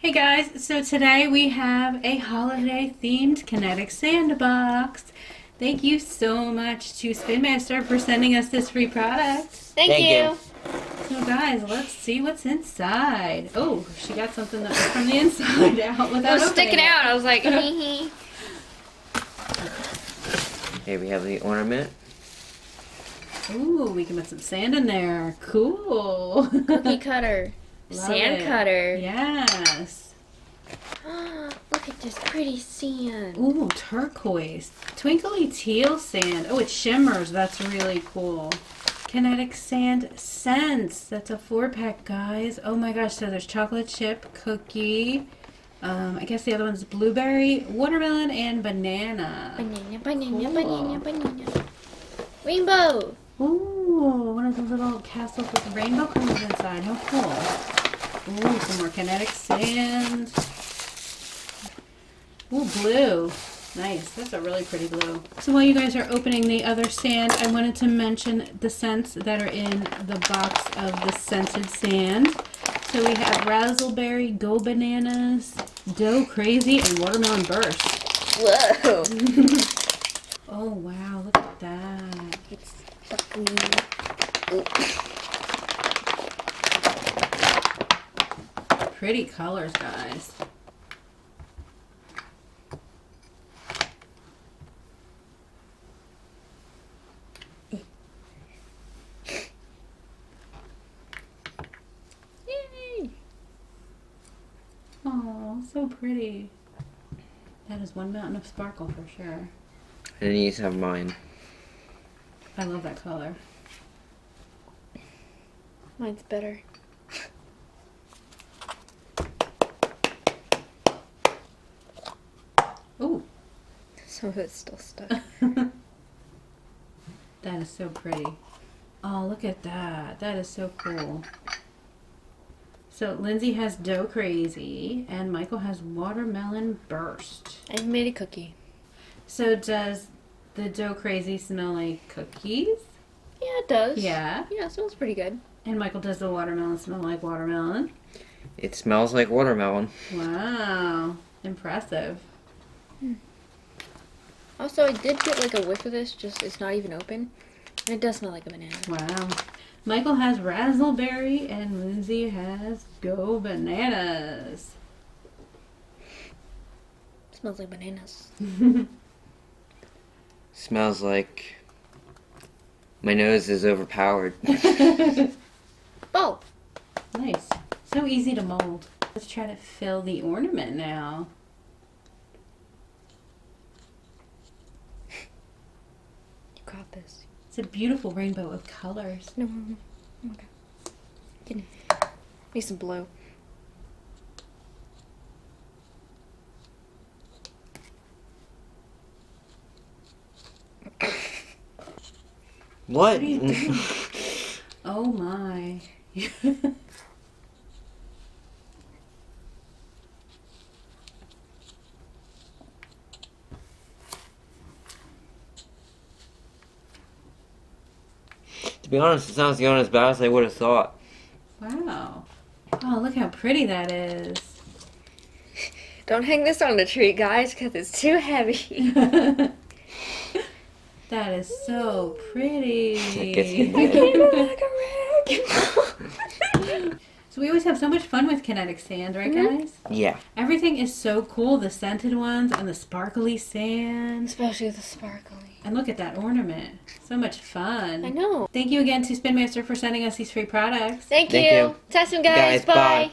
Hey guys, so today we have a holiday themed Kinetic Sand box. Thank you so much to Spin Master for sending us this free product. Thank you. So guys, let's see what's inside. Oh, she got something that was from the inside out without It was opening sticking it. out. I was like, hee hee. Here we have the ornament. Ooh, we can put some sand in there. Cool. Cookie cutter. Love Sand it. cutter. Yes. Look at this pretty sand. Ooh, turquoise. Twinkly teal sand. Oh, it shimmers. That's really cool. Kinetic Sand Scents. That's a 4-pack, guys. Oh my gosh, so there's chocolate chip, cookie. I guess the other one's blueberry, watermelon, and banana. Banana, Cool. banana. Rainbow. Ooh, one of those little castles with rainbow colors inside. How cool. Ooh, some more Kinetic Sand. Ooh, blue. Nice. That's a really pretty blue. So while you guys are opening the other sand, I wanted to mention the scents that are in the box of the scented sand. So we have Razzleberry, Go Bananas, Dough Crazy, and Watermelon Burst. Whoa. Oh, wow. Look at that. It's sparkly. Pretty colors, guys. Yay. Oh, so pretty. That is one mountain of sparkle for sure. And these have mine. I love that color. Mine's better. Ooh. Some of it's still stuck. That is so pretty. Oh, look at that. That is so cool. So Lindsay has Dough Crazy and Michael has Watermelon Burst. I made a cookie. So does the Dough Crazy smell like cookies? Yeah, it does. Yeah. Yeah, it smells pretty good. And Michael, does the watermelon smell like watermelon? It smells like watermelon. Wow. Impressive. Also, I did get like a whiff of this, just it's not even open. And it does smell like a banana. Wow. Michael has Razzleberry and Lindsay has Go Bananas. Smells like bananas. Smells like my nose is overpowered. Both. Nice. So easy to mold. Let's try to fill the ornament now. You got this. It's a beautiful rainbow of colors. No. Okay. Get it. Make some blow. What? What are you doing? Oh my. To be honest, it sounds going as bad as I would have thought. Wow. Oh, look how pretty that is. Don't hang this on the tree, guys, because it's too heavy. That is so pretty. It gets hit I good. can't like a rag. So we always have so much fun with Kinetic Sand, right guys? Yeah. Everything is so cool. The scented ones and the sparkly sand. Especially the sparkly. And look at that ornament. So much fun. I know. Thank you again to Spin Master for sending us these free products. Thank Thank you. you. Test them, guys. Guys, bye. Bye.